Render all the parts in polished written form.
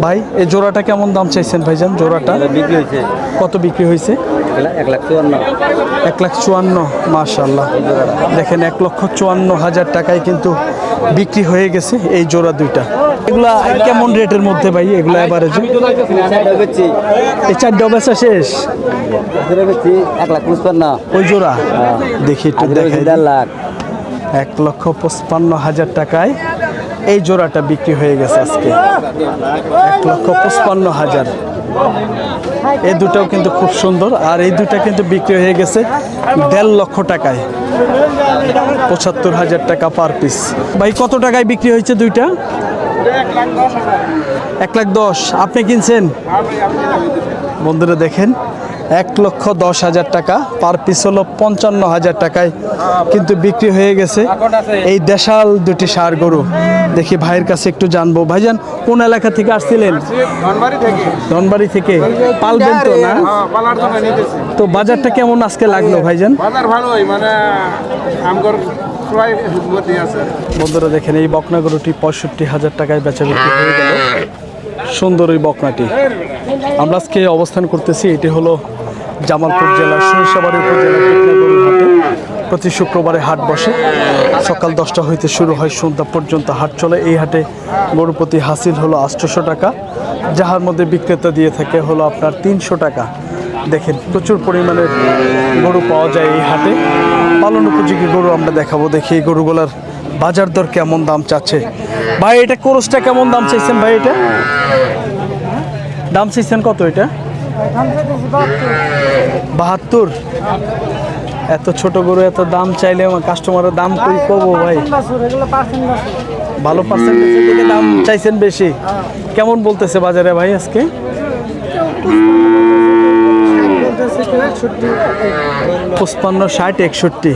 ভাই এই জোড়াটা কেমন দাম চাইছেন ভাইজান? জোড়াটা বিক্রি হয়েছে কত বিক্রি হয়েছে? 1,54,000। 1,54,000। মাশাআল্লাহ, দেখেন 1,54,000 টাকায় কিন্তু বিক্রি হয়ে গেছে এই জোড়া দুইটা। এগুলা কেমন রেটের মধ্যে ভাই? এগুলা এভারেজ এই চারটা বেচা শেষ? 1,55,000। ওই জোড়া দেখি একটু দেখাই। 1,55,000 টাকায় এই জোড়াটা বিক্রি হয়ে গেছে আজকে 1,55,000। এই দুটাও কিন্তু খুব সুন্দর, আর এই দুটা কিন্তু বিক্রি হয়ে গেছে 1,50,000 টাকায়, 75,000 টাকা পার পিস। ভাই কত টাকায় বিক্রি হয়েছে দুইটা? 1,10,000। আপনি কিনছেন? বন্ধুরা দেখেন 1,10,000 টাকা পার পিস হলো 55,000 টাকায় কিন্তু বিক্রি হয়ে গেছে এই দেশাল দুটি ষাঁড় গরু। দেখি ভাইয়ের কাছে একটু জানবো। ভাইজান কোন এলাকা থেকে আসছিলেন? ধনবাড়ি থেকে। পালবেন তো না? তো বাজারটা কেমন আজকে লাগলো ভাইজান? বাজার ভালোই, মানে আমগর প্রায় মধ্যে আছে। বন্ধুরা দেখেন এই বকনা গরুটি 65,000 টাকায় বেচা বিক্রি হয়ে গেল। সুন্দর এই বকনাটি। আমরা আজকে অবস্থান করতেছি, এটি হলো জামালপুর জেলার সরিষাবাড়ি উপজেলার গরুর হাটে। প্রতি শুক্রবারে হাট বসে, সকাল 10টা হইতে শুরু হয়, সন্ধ্যা পর্যন্ত হাট চলে। এই হাটে গরু প্রতি হাসিল হলো 800 টাকা, যাহার মধ্যে বিক্রেতা দিয়ে থাকে হলো আপনার 300 টাকা। দেখেন প্রচুর পরিমাণের গরু পাওয়া যায় এই হাটে। পালন উপযোগী গরু আমরা দেখাবো। দেখি এই গরুগুলার বাজার দর কেমন দাম চাচ্ছে। ভাই এটা কোরসটা কেমন দাম চাইছেন? ভাই এটা দাম চাইছেন কত? এটা 72। এত ছোট গরু এত দাম চাইলে আমার কাস্টমারের দাম কই পাবো ভাই? ভালো পার্সেন্টেজের দিকে দাম চাইছেন বেশি। কেমন বলতেছে বাজারে ভাই আজকে? 55, 60, 61।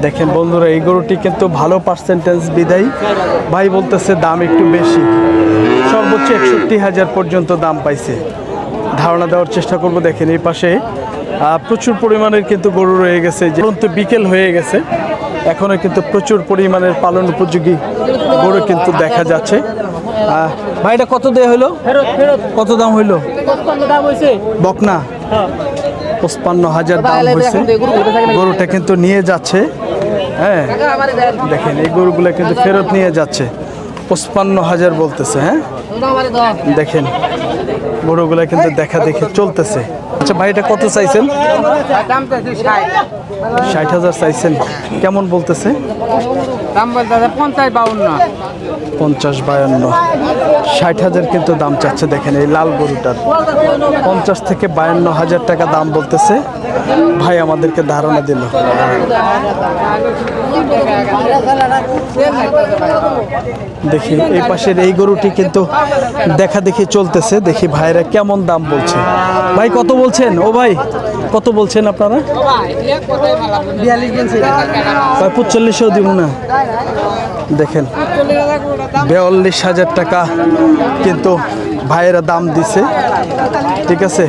দেখেন বন্ধুরা এই গরুটি কিন্তু ভালো পার্সেন্টেজ বিদায়ী ভাই বলতেছে দাম একটু বেশি, সর্বোচ্চ 61,000 পর্যন্ত দাম পাইছে। ধারণা দেওয়ার চেষ্টা করব। দেখেন এই পাশে প্রচুর পরিমাণের কিন্তু গরু রয়ে গেছে, যেহেতু বিকেল হয়ে গেছে এখনও কিন্তু প্রচুর পরিমাণের পালন উপযোগী গরু কিন্তু দেখা যাচ্ছে। ভাই এটা কত দেয়া হইলো? কত দাম হইলো বকনা? 55,000 দাম হয়েছে। গরুটা কিন্তু নিয়ে যাচ্ছে, হ্যাঁ দেখেন এই গরুগুলো কিন্তু ফেরত নিয়ে যাচ্ছে। 55,000 বলতেছে। হ্যাঁ দেখেন গরুগুলা কিন্তু দেখা দেখে চলতেছে। আচ্ছা ভাই এটা কত চাইছেন? 60,000 চাইছেন। কেমন বলতেছে? 50-52। 60,000 কিন্তু দাম চাচ্ছে। দেখেন এই লাল গরুটার 50 থেকে 52,000 টাকা দাম বলতেছে ভাই, আমাদেরকে ধারণা দিল। দেখি এই পাশের এই গরুটি কিন্তু দেখা দেখি চলতেছে। দেখি ভাইরা কেমন দাম বলছে। ভাই কত বলছেন? ও ভাই কত বলছেন আপনারা? 45 দিব না। দেখেন 42,000 টাকা কিন্তু ভাইয়েরা দাম দিছে। ঠিক আছে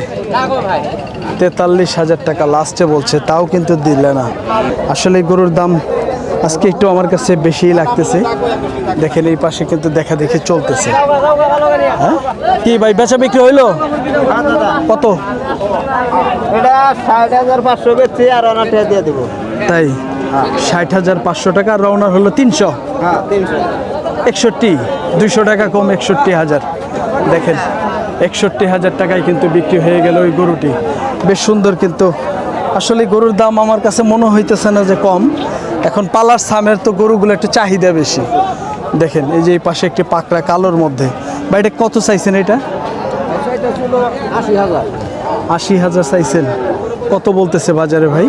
43,000 টাকা লাস্টে বলছে, তাও কিন্তু দিলে না। আসলে গরুর দাম আজকে একটু আমার কাছে বেশিই লাগতেছে। দেখেন এই পাশে কিন্তু দেখা দেখি চলতেছে। হ্যাঁ কি ভাই বেচা বিক্রি হইলো কত? এটা 60,500 বেচছি, আর অনাটা দিয়ে দেব। তাই 60,500 টাকা, আর রওনার হলো 300। হ্যাঁ 300। 61, 200 টাকা কম, 61,000। দেখেন 61,000 টাকায় কিন্তু বিক্রি হয়ে গেল ওই গরুটি। বেশ সুন্দর কিন্তু। আসলে গরুর দাম আমার কাছে মনে হইতেছে না যে কম। এখন পালার সামের তো গরুগুলো একটু চাহিদা বেশি। দেখেন এই যে এই পাশে একটি পাকড়া কালোর মধ্যে। ভাই এটা কত চাইছেন? এটা 80,000। 80,000 চাইছেন। কত বলতেছে বাজারে ভাই?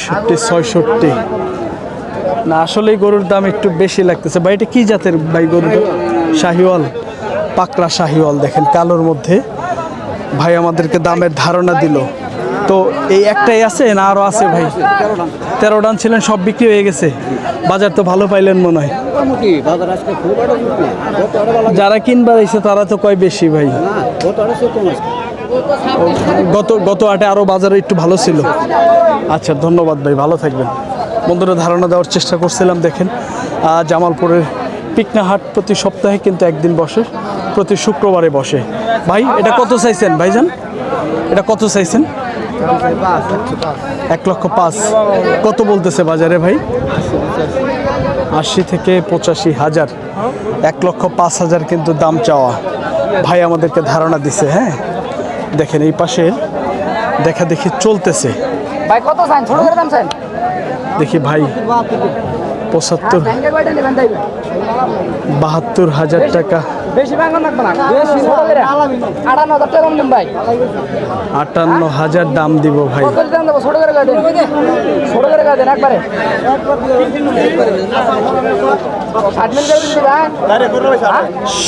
65-66। না আসলে গরুর দাম একটু বেশি লাগতেছে ভাই। এটা কি জাতের ভাই গরুটা? শাহিওয়াল, পাকড়া শাহিওয়াল। দেখেন কালোর মধ্যে ভাই আমাদেরকে দামের ধারণা দিল। তো এই একটাই আছে না আরও আছে ভাই? 13 ডান ছিলেন, সব বিক্রি হয়ে গেছে। বাজার তো ভালো পাইলেন মনে হয়। যারা কিনবার আইছে তারা তো কয় বেশি ভাই। গত হাটে আরও বাজারে একটু ভালো ছিল। আচ্ছা ধন্যবাদ ভাই, ভালো থাকবেন। বন্ধুরা ধারণা দেওয়ার চেষ্টা করছিলাম। দেখেন জামালপুরের পিকনা হাট প্রতি সপ্তাহে কিন্তু একদিন বসে, প্রতি শুক্রবারে বসে। ভাই এটা কত চাইছেন ভাইজান? এটা কত চাইছেন? 1,05,000। কত বলতেছে বাজারে ভাই? 80 থেকে 85,000। 1,05,000 কিন্তু দাম চাওয়া। ভাই আমাদেরকে ধারণা দিছে। হ্যাঁ, দেখেন এই পাশে দেখা দেখি চলতেছে। ভাই কত চান? ছোট করে দাম চান? দেখি ভাই 72,000 টাকা। বেশি ভাঙন লাগবে না, বেশি ছোট করে 58,000 টাকা কম দিন ভাই। 58,000 দাম দিব ভাই। কত দাম দেবো? ছোট করে গাড়ি ছোট করে গাড়ি দেন একবারে 60 মিনিট করে দিচ্ছি ভাই।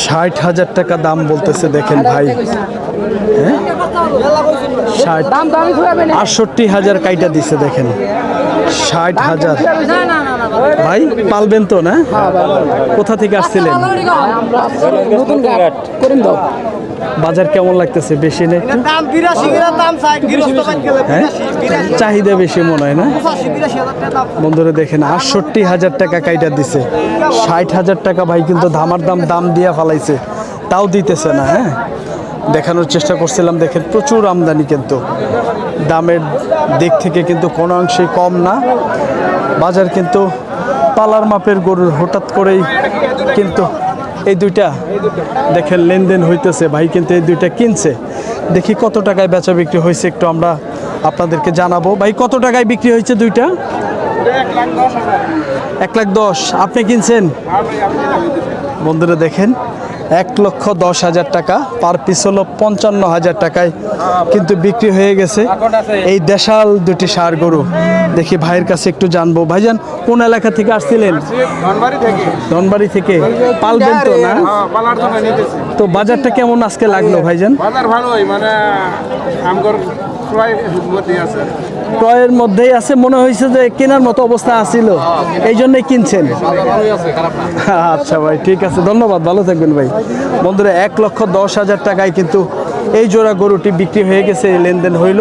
60,000 টাকা দাম বলতেছে দেখেন ভাই। হ্যাঁ 60, দাম দামি খুঁয়াবে না 68,000 কাইটা দিছে দেখেন। 60,000 ভাই পালবেন তো না? কোথা থেকে আসছিলেন? আমরা নতুন ঘাট করিম দাও। বাজার কেমন লাগতেছে? বেশি নেই একটু? দাম 82 এর দাম চাই গৃহস্থ বান গেলে হ্যাঁ চাহিদা বেশি মনে হয় না? 85,000 টাকা দাম। বন্ধুরা দেখেন 68,000 টাকা কাইটা দিছে। 60,000 টাকা ভাই কিন্তু ধামার দাম দিয়া ফালাইছে, তাও দিতেছে না। হ্যাঁ দেখানোর চেষ্টা করছিলাম, দেখেন প্রচুর আমদানি, কিন্তু দামের দিক থেকে কিন্তু কোনো অংশেই কম না। বাজার কিন্তু পালার মাপের গরুর হঠাৎ করেই কিন্তু এই দুইটা দেখেন লেনদেন হইতেছে। ভাই কিন্তু এই দুইটা কিনছে, দেখি কত টাকায় বেচা বিক্রি হয়েছে একটু আমরা আপনাদেরকে জানাবো। ভাই কত টাকায় বিক্রি হয়েছে দুইটা? 1,10,000। আপনি কিনছেন? বন্ধুরা দেখেন 1,10,000 টাকা, পার পিস হলো 55,000 টাকায় কিন্তু বিক্রি হয়ে গেছে এই দেশাল দুটি ষাঁড় গরু। দেখি ভাইয়ের কাছে একটু জানবো। ভাইজান কোন এলাকা থেকে আসছিলেন? ধনবাড়ি থেকে। ধনবাড়ি থেকে। পালবেন তো না? পালার জন্য নিতেছি। তো বাজারটা কেমন আজকে লাগলো ভাইজান? বাজার ভালোই, মানে আমগর প্রায় মধ্যে আছে। ক্রয়ের মধ্যেই আছে, মনে হয়েছে যে কেনার মতো অবস্থা আছিল, এই জন্যই কিনছেন। আচ্ছা ভাই ঠিক আছে, ধন্যবাদ, ভালো থাকবেন ভাই। বন্ধুরা 1,10,000 টাকায় কিন্তু এই জোড়া গরুটি বিক্রি হয়ে গেছে, লেনদেন হইল।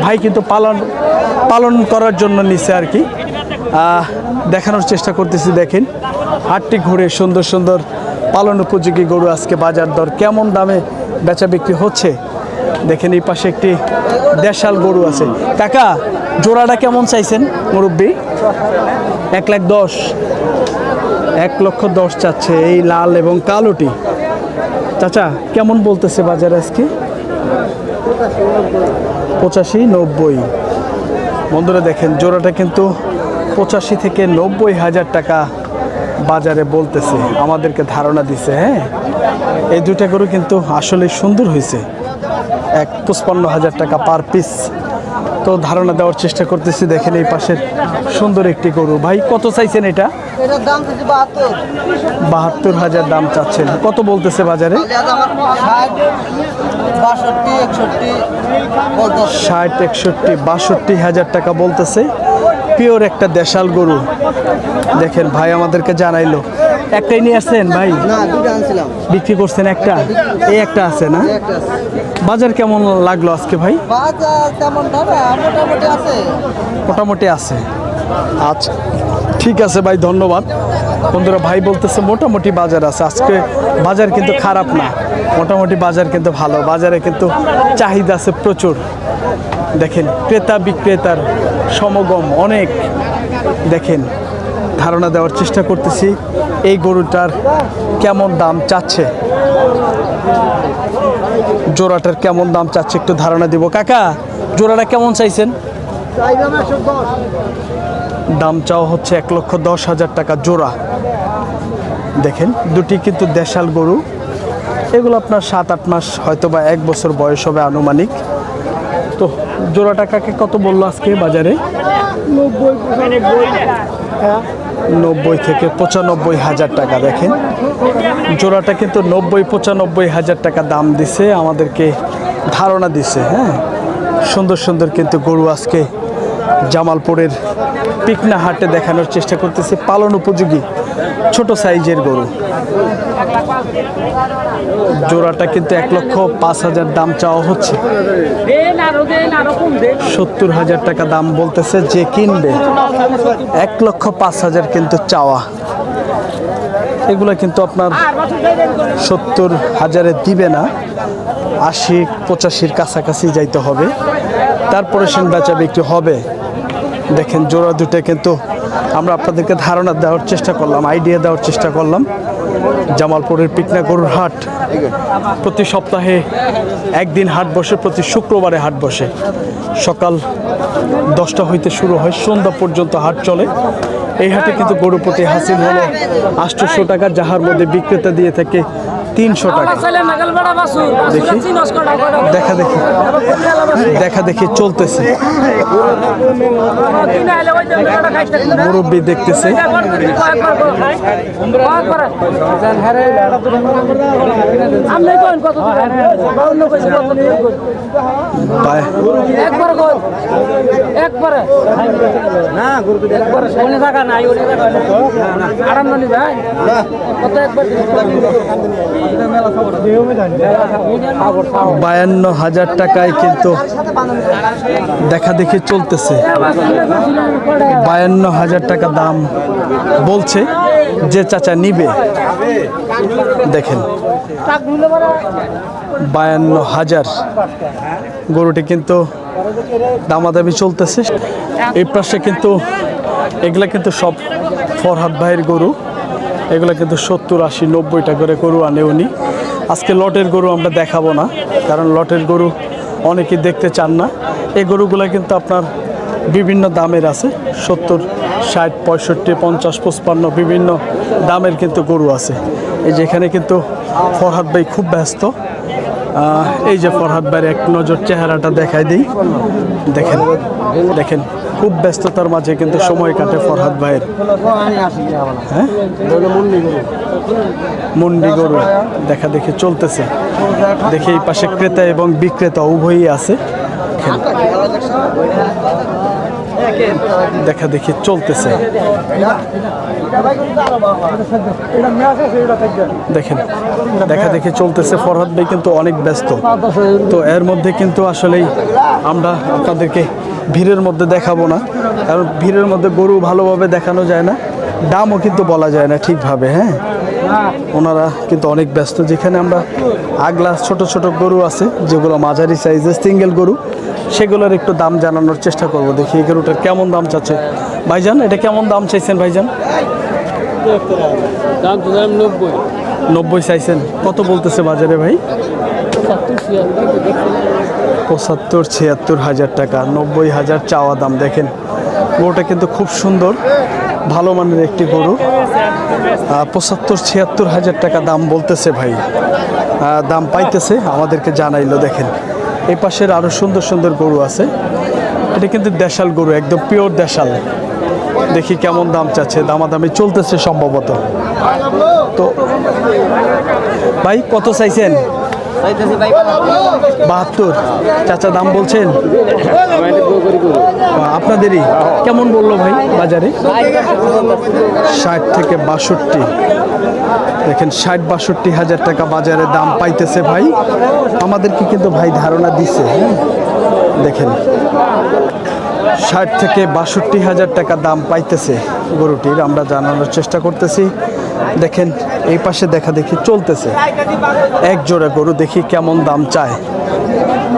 ভাই কিন্তু পালন করার জন্য নিছে আর কি। দেখানোর চেষ্টা করতেছি। দেখেন হাটটি ঘুরে সুন্দর সুন্দর পালন উপযোগী গরু আজকে বাজার দর কেমন দামে বেচা বিক্রি হচ্ছে দেখেন। এই পাশে একটি দেশাল গরু আছে। কাকা জোড়াটা কেমন চাইছেন মুরব্বী? 1,10,000। 1,10,000 চাচ্ছে এই লাল এবং কালোটি। চাচা কেমন বলতেছে বাজার আজকে? 85-90। বন্ধুরা দেখেন জোড়াটা কিন্তু 85 থেকে 90,000 টাকা বাজারে বলতেছে, আমাদেরকে ধারণা দিছে। হ্যাঁ এই দুইটা গরু কিন্তু আসলে সুন্দর হয়েছে। 55,000 টাকা পার পিস। তো ধারণা দেওয়ার চেষ্টা করতেছি। দেখেন এই পাশের সুন্দর একটি গরু। ভাই কত চাইছেন এটা? এটার দাম হচ্ছে 72। 72,000 দাম চাচ্ছেন। কত বলতেছে বাজারে? 60, 61, 62,000 টাকা বলতেছে। পিওর একটা দেশাল গরু। দেখেন ভাই আমাদেরকে জানাইলো। একটাই নিয়ে আসছেন ভাই? না, দুটো আনছিলাম। বিক্রি করছেন একটা? এই একটা আছে না? বাজার কেমন লাগলো আজকে ভাই? বাজার তেমন না, মোটামুটি আছে। মোটামুটি আছে। আচ্ছা ঠিক আছে ভাই, ধন্যবাদ। বন্ধুরা ভাই বলতেছে মোটামুটি বাজার আছে আজকে। বাজার কিন্তু খারাপ না, মোটামুটি বাজার কিন্তু ভালো। বাজারে কিন্তু চাহিদা আছে প্রচুর। দেখেন ক্রেতা বিক্রেতার সমাগম অনেক। দেখেন ধারণা দেওয়ার চেষ্টা করতেছি এই গরুটার কেমন দাম চাচ্ছে, জোড়াটার কেমন দাম চাচ্ছে একটু ধারণা দিব। কাকা জোড়াটা কেমন চাইছেন? দাম চাওয়া হচ্ছে 1,10,000 টাকা জোড়া। দেখেন দুটি কিন্তু দেশাল গরু, এগুলো আপনার 7-8 মাস হয়তো বা 1 বছর বয়স হবে আনুমানিক। তো জোড়াটা কাকে কত বললো আজকে বাজারে? 90 থেকে 95,000 টাকা। দেখেন জোড়াটা কিন্তু 90-95,000 টাকা দাম দিছে, আমাদেরকে ধারণা দিছে। হ্যাঁ সুন্দর সুন্দর কিন্তু গরু আজকে জামালপুরের পিকনা হাটে দেখানোর চেষ্টা করতেছি। পালন উপযোগী ছোট সাইজের গরু। জোড়াটা কিন্তু 1,05,000 দাম চাওয়া হচ্ছে। 70,000 টাকা দাম বলতেছে যে কিনবে। 1,05,000 কিন্তু চাওয়া। এগুলো কিন্তু আপনার 70,000-এ দিবে না, 80-85-র কাছাকাছি যাইতে হবে, তারপরে সে বেচা বিক্রি হবে। দেখেন জোড়া দুটো কিন্তু আমরা আপনাদেরকে ধারণা দেওয়ার চেষ্টা করলাম, আইডিয়া দেওয়ার চেষ্টা করলাম। জামালপুরের পিকনা গরুর হাট প্রতি সপ্তাহে একদিন হাট বসে, প্রতি শুক্রবারে হাট বসে। সকাল 10টা হইতে শুরু হয়, সন্ধ্যা পর্যন্ত হাট চলে। এই হাটে কিন্তু গরু প্রতি হাসিল হলো 800 টাকা, যাহার মধ্যে বিক্রেতা দিয়ে থাকে 300 টাকা। দেখি দেখা দেখি চলতেছে, মুরব্বী দেখতেছে। বায়ান্ন হাজার টাকায় কিন্তু দেখা দেখি চলতেছে। 52,000 টাকা দাম বলছে যে চাচা নিবে। দেখেন 52,000 গরুটি কিন্তু দামাদামি চলতেছে। এই পাশে কিন্তু এগুলা কিন্তু সব ফরহাদ ভাইয়ের গরু, এগুলো কিন্তু 70-80-90টা করে গরু আনে উনি। আজকে লটের গরু আমরা দেখাবো না, কারণ লটের গরু অনেকেই দেখতে চান না। এই গরুগুলো কিন্তু আপনার বিভিন্ন দামের আছে, 70, 60, 65, 50, 55 বিভিন্ন দামের কিন্তু গরু আছে। এই যে এখানে কিন্তু ফরহাদ ভাই খুব ব্যস্ত। এই যে ফরহাদ ভাইয়ের এক নজর চেহারাটা দেখাই দিই। দেখেন দেখেন খুব ব্যস্ততার মাঝে কিন্তু সময় কাটে ফরহাদ ভাইয়ের। হ্যাঁ, মুন্ডি গরু দেখা দেখি চলতেছে। দেখি এই পাশে ক্রেতা এবং বিক্রেতা উভয়ই আছে, দেখা দেখি চলতেছে। দেখেন দেখা দেখি চলতেছে। ফরহাদ ভাই কিন্তু অনেক ব্যস্ত, তো এর মধ্যে কিন্তু আসলেই আমরা আপনাদেরকে ভিড়ের মধ্যে দেখাবো না, কারণ ভিড়ের মধ্যে গরু ভালোভাবে দেখানো যায় না, দামও কিন্তু বলা যায় না ঠিকভাবে। হ্যাঁ, ওনারা কিন্তু অনেক ব্যস্ত। যেখানে আমরা আগলা ছোট ছোট গরু আছে, যেগুলো মাঝারি সাইজের সিঙ্গেল গরু, সেগুলোর একটু দাম জানানোর চেষ্টা করব। দেখি এই গরুটার কেমন দাম চাচ্ছে ভাইজান। এটা কেমন দাম চাইছেন ভাইজান? দাম তো 90 চাইছেন। কত বলতেছে বাজারে ভাই? 75-76 টাকা, 90,000 চাওয়া দাম। দেখেন গরুটা কিন্তু খুব সুন্দর, ভালো মানের একটি গরু। 75-76 টাকা দাম বলতেছে ভাই, দাম পাইতেছে, আমাদেরকে জানাইলো। দেখেন এই পাশের আরো সুন্দর সুন্দর গরু আছে। এটা কিন্তু দেশাল গরু, একদম পিওর দেশাল। দেখি কেমন দাম চাচ্ছে, দামাদামি চলতেছে সম্ভবত। তো ভাই কত চাইছেন? 72 চাচা দাম বলছেন আপনাদেরই। কেমন বললো ভাই বাজারে? 60-62। দেখেন 60-62 টাকা বাজারে দাম পাইতেছে ভাই। আমাদেরকে কিন্তু ভাই ধারণা দিছে। দেখেন 60-62 টাকা দাম পাইতেছে গরুটির, আমরা জানানোর চেষ্টা করতেছি। দেখেন এই পাশে দেখা দেখি চলতেছে এক জোড়া গরু, দেখি কেমন দাম চায়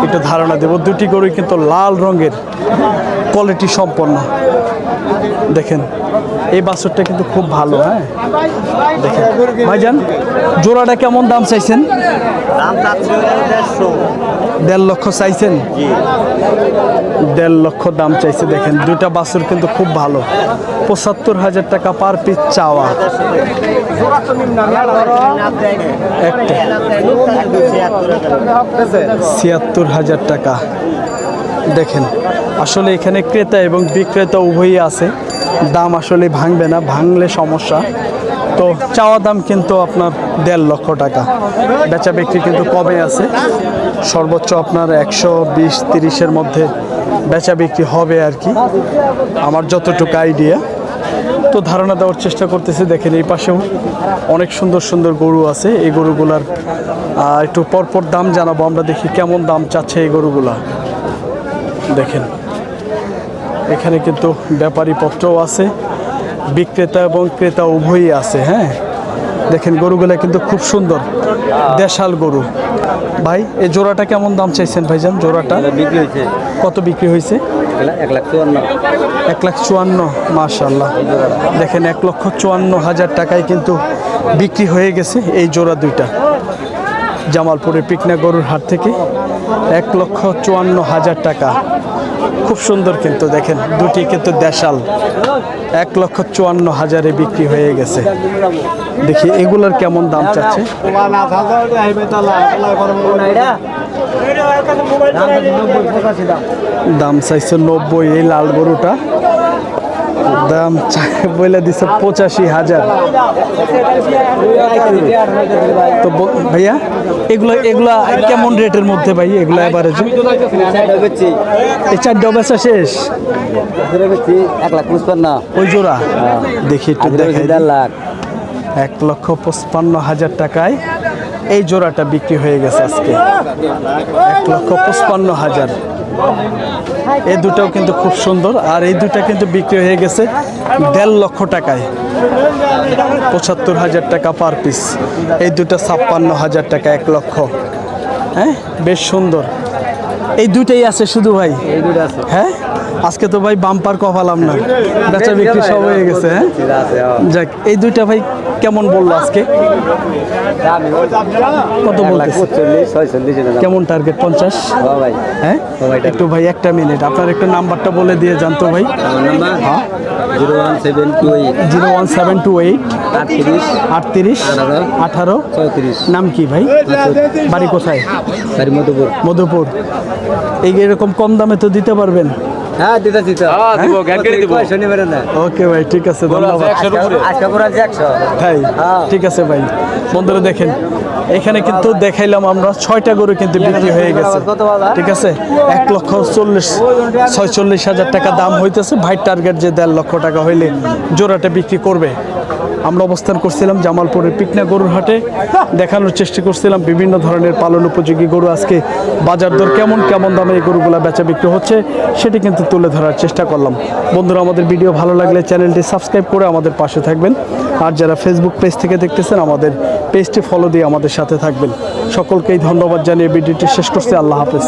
একটু ধারণা দেব। দুটি গরুই কিন্তু লাল রঙের, কোয়ালিটি সম্পন্ন। দেখেন এই বাছুরটা কিন্তু খুব ভালো। হ্যাঁ, দেখেন ভাইজান জোড়াটা কেমন দাম চাইছেন? 1.5 লক্ষ চাইছেন? 1.5 লক্ষ দাম চাইছে। দেখেন দুইটা বাছুর কিন্তু খুব ভালো। 75,000 টাকা পার পিস চাওয়া। একটা 76,000 টাকা। দেখেন আসলে এখানে ক্রেতা এবং বিক্রেতা উভয়ই আছে, দাম আসলে ভাঙবে না, ভাঙলে সমস্যা। তো চাওয়া দাম কিন্তু আপনার 1.5 লক্ষ টাকা, বেচা বিক্রি কিন্তু কমে আছে। সর্বোচ্চ আপনার 120-30-এর মধ্যে বেচা বিক্রি হবে আর কি, আমার যতটুকু আইডিয়া। তো ধারণা দেওয়ার চেষ্টা করতেছি। দেখেন এই পাশেও অনেক সুন্দর সুন্দর গরু আছে। এই গরুগুলার একটু পরপর দাম জানাবো আমরা, দেখি কেমন দাম চাচ্ছে এই গরুগুলা। দেখেন এখানে কিন্তু ব্যাপারী পত্রও আছে, বিক্রেতা এবং ক্রেতা উভয়ই আছে। হ্যাঁ, দেখেন গরুগুলা কিন্তু খুব সুন্দর, দেশাল গরু। ভাই এই জোড়াটা কেমন দাম চাইছেন ভাইজান? জোড়াটা বিক্রি হয়েছে কত বিক্রি হয়েছে? 1,54,000। 1,54,000, মাশাআল্লাহ। দেখেন 1,54,000 টাকায় কিন্তু বিক্রি হয়ে গেছে এই জোড়া দুইটা জামালপুরের পিকনা গরুর হাট থেকে। 1,54,000 টাকা, খুব সুন্দর কিন্তু দেখেন দুটি কিন্তু দেশাল। 1,54,000 বিক্রি হয়ে গেছে। দেখি এগুলোর কেমন দাম চাচ্ছে। দাম চাইছে 90 এই লাল গরুটা, দাম বলে দিচ্ছে 85,000। তো ভাইয়া এগুলা কেমন রেটের মধ্যে ভাই? এগুলা এবারে এই 4টা বেচা শেষ, 1,55,000। ওই জোড়া দেখি একটু দেখাই। 1,55,000 টাকায় এই জোড়াটা বিক্রি হয়ে গেছে আজকে। 1,55,000। এই দুটাও কিন্তু খুব সুন্দর, আর এই দুটা কিন্তু বিক্রি হয়ে গেছে 1.5 লক্ষ টাকায়। 75,000 টাকা পার পিস। এই দুটা 56,000 টাকা, 1 লক্ষ। হ্যাঁ, বেশ সুন্দর। এই দুটাই আছে শুধু ভাই? এই দুটো আছে। হ্যাঁ, আজকে তো ভাই বাম্পার কপালাম না, বেচা বিক্রি সব হয়ে গেছে। হ্যাঁ, যাক, এই দুইটা ভাই কেমন বললো আজকে? কত বলতেছে? 45-46। কেমন টার্গেট? 50? ভাই হ্যাঁ, একটু ভাই একটা মিনিট আপনার একটু নাম্বারটা বলে দিয়ে জানতো ভাই। হ্যাঁ, 01728 01728 38 18। নাম কি ভাই? বাড়ি কোথায়? মধুপুর। মধুপুর। এই এরকম কম দামে তো দিতে পারবেন? হ্যাঁ, দিব শনিবার না। ওকে ভাই, ঠিক আছে, ধন্যবাদ। আজকে পুরো 100। তাই? ঠিক আছে ভাই। বন্ধুরা দেখেন, এখানে কিন্তু দেখাইলাম আমরা 6টা গরু কিন্তু বিক্রি হয়ে গেছে। ঠিক আছে, 1,46,000 টাকা দাম হইতেছে। ভাই টার্গেট যে 1.5 লক্ষ টাকা হইলে জোড়াটা বিক্রি করবে। আমরা অবস্থান করছিলাম জামালপুরের পিকনা গরুর হাটে, দেখানোর চেষ্টা করছিলাম বিভিন্ন ধরনের পালন উপযোগী গরু। আজকে বাজার দর কেমন কেমন দামে এই গরুগুলা বেচা বিক্রি হচ্ছে সেটি কিন্তু তুলে ধরার চেষ্টা করলাম। বন্ধুরা, আমাদের ভিডিও ভালো লাগলে চ্যানেলটি সাবস্ক্রাইব করে আমাদের পাশে থাকবেন, আর যারা ফেসবুক পেজ থেকে দেখতেছেন আমাদের পেজটি ফলো দিয়ে আমাদের সাথে থাকবেন। সকলকেই ধন্যবাদ জানিয়ে ভিডিওটি শেষ করছি। আল্লাহ হাফেজ।